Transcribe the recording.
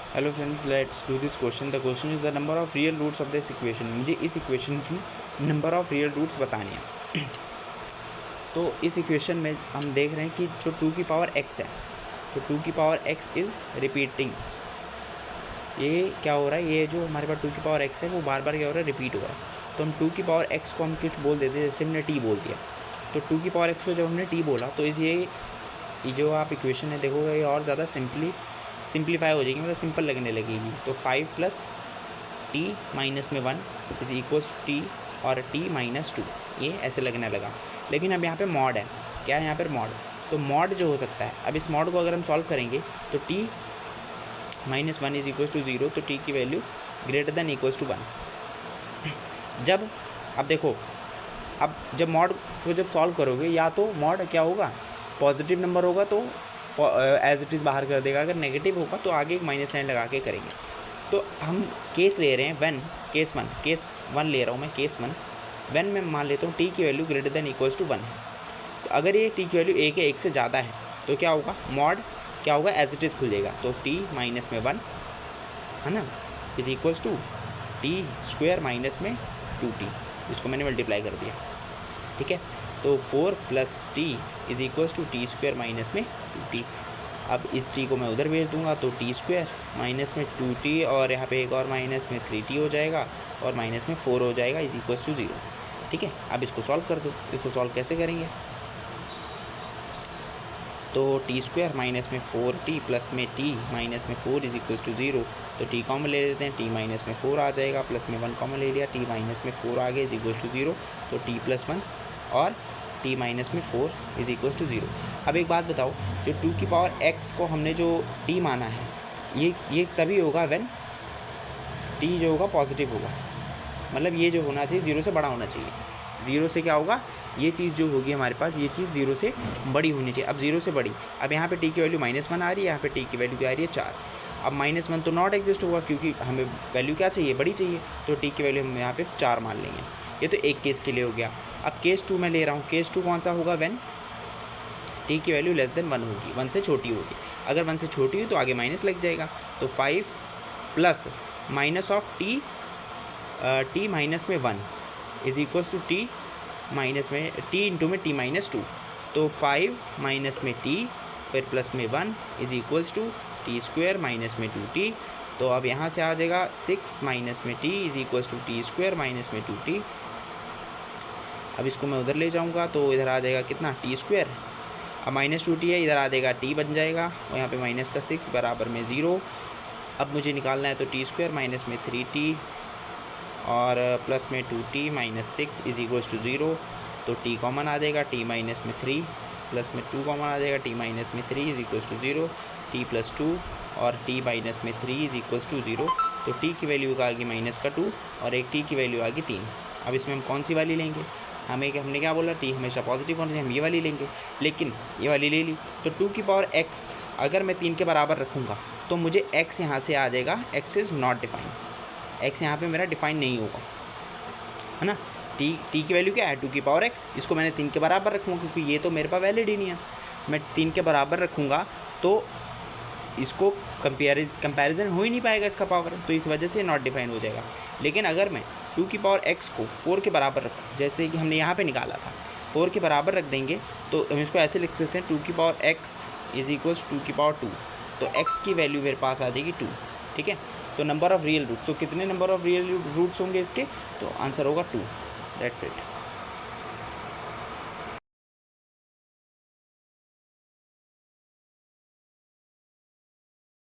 Hello friends, let's do this question. The question is the number of real roots of this equation. मुझे इस equation की number of real roots बताने हैं। तो इस equation में हम देख रहे हैं कि जो 2 की पावर x है, तो 2 की पावर x इज़ रिपीटिंग। ये क्या हो रहा है, ये जो हमारे पास 2 की पावर x है वो बार बार क्या हो रहा है, रिपीट हो रहा है। तो हम 2 की पावर x को हम कुछ बोल देते हैं, जैसे हमने t बोल दिया। तो 2 की पावर x को जब हमने t बोला तो इस ये जो आप इक्वेशन है देखोगे, ये और ज़्यादा सिंप्लीफाई हो जाएगी, मतलब सिंपल लगने लगेगी। तो 5 प्लस टी माइनस में 1 इज इक्वल्स टी और टी माइनस 2, ये ऐसे लगने लगा। लेकिन अब यहाँ पे मॉड है, क्या है यहाँ पर मॉड। तो मॉड जो हो सकता है, अब इस मॉड को अगर हम सॉल्व करेंगे तो T minus 1 is equals to 0, तो टी की value greater than equals to 1। जब अब देखो, अब जब मॉड को जब सॉल्व करोगे, या तो मॉड क्या होगा, पॉजिटिव नंबर होगा तो एज इट इज़ बाहर कर देगा, अगर नेगेटिव होगा तो आगे एक माइनस साइन लगा के करेंगे। तो हम केस ले रहे हैं वन, केस वन ले रहा हूँ मैं, केस वन में मान लेता हूँ टी की value greater than equals to 1 है। तो अगर ये टी की वैल्यू एक से ज़्यादा है तो क्या होगा, मॉड क्या होगा, एज इट इज़ खुल जाएगा। तो टी माइनस में 1 है ना, is equals to T square minus में 2t, इसको मैंने मल्टीप्लाई कर दिया, ठीक है। तो 4 plus T is equals to T square minus में 2t। अब इस t को मैं उधर भेज दूंगा तो टी स्क्वायर माइनस में 2t और यहाँ पे एक और माइनस में 3t हो जाएगा और माइनस में 4 हो जाएगा, इज इक्वल्स टू 0, ठीक है। अब इसको सॉल्व कर दो। इसको सॉल्व कैसे करेंगे, तो टी स्क्वायर माइनस में 4t प्लस में t माइनस में 4 इज इक्वल्स टू 0। तो t कॉमन ले लेते हैं, t माइनस में 4 आ जाएगा, प्लस में 1 कॉमन ले लिया, t माइनस में 4 आ गया, इज इक्वल्स टू 0। तो t प्लस 1 और t माइनस में 4 इज इक्वल्स टू 0। अब एक बात बताओ, जो 2 की पावर x को हमने जो t माना है, ये तभी होगा व्हेन t जो होगा पॉजिटिव होगा, मतलब ये जो होना चाहिए 0 से बड़ा होना चाहिए। 0 से क्या होगा, ये चीज़ जो होगी हमारे पास, ये चीज़ 0 से बड़ी होनी चाहिए। अब 0 से बड़ी, अब यहाँ पे t की वैल्यू -1 आ रही है, यहाँ पे t की वैल्यू क्या आ रही है 4। अब -1 तो नॉट एग्जिस्ट होगा, क्योंकि हमें वैल्यू क्या चाहिए, बड़ी चाहिए। तो t की वैल्यू हम यहाँ पे 4 मान लेंगे। ये तो एक केस के लिए हो गया। अब केस 2 में ले रहा हूँ। केस 2 कौन सा होगा, व्हेन t की वैल्यू लेस देन 1 होगी, 1 से छोटी होगी। अगर 1 से छोटी हो तो आगे माइनस लग जाएगा। तो 5 plus minus of t minus में 1 is equals to t minus में t इंटू में t माइनस 2। तो 5 माइनस में t फिर प्लस में 1 is equals to T square minus में 2t। तो अब यहाँ से आ जाएगा 6 माइनस में t is equals to T square minus में 2t। अब इसको मैं उधर ले जाऊँगा तो इधर आ जाएगा कितना, टी स्क्वायर। अब -2t है, इधर आ जाएगा t बन जाएगा, और यहाँ पे माइनस का 6 बराबर में 0। अब मुझे निकालना है तो टी स्क्वायर माइनस में 3t और प्लस में 2t minus 6 is equals to 0। तो t कॉमन आ जाएगा, t माइनस में 3 प्लस में 2 कॉमन आ जाएगा, t माइनस में 3 is equals to 0। t plus 2 और t माइनस में 3 इज इक्वल्स टू 0। तो t की वैल्यू आ गई माइनस का 2 और एक t की वैल्यू आ गई 3। अब इसमें हम कौन सी वाली लेंगे, हमने क्या बोला, t हमेशा पॉजिटिव होना चाहिए, हम ये वाली लेंगे। लेकिन ये वाली ले ली तो 2 की पावर x अगर मैं 3 के बराबर रखूँगा तो मुझे x यहाँ से आ जाएगा, x is not defined. x यहाँ पे मेरा डिफाइन नहीं होगा, है ना। t की वैल्यू क्या है, 2 की पावर x, इसको मैंने 3 के बराबर रखूँगा क्योंकि ये तो मेरे पास वैलिड ही नहीं है। मैं 3 के बराबर रखूँगा तो इसको कंपैरिजन हो ही नहीं पाएगा इसका पावर, तो इस वजह से नॉट डिफाइन हो जाएगा। लेकिन अगर मैं 2 की पावर x को 4 के बराबर रखूँ, जैसे कि हमने यहाँ पे निकाला था, 4 के बराबर रख देंगे तो हम इसको ऐसे लिख सकते हैं, 2 की पावर x इज इक्वल्स 2 की पावर 2। तो x की वैल्यू मेरे पास आ जाएगी 2, ठीक है। तो नंबर ऑफ रियल रूट्स, तो कितने नंबर ऑफ रियल रूट्स होंगे इसके, तो आंसर होगा 2। That's it.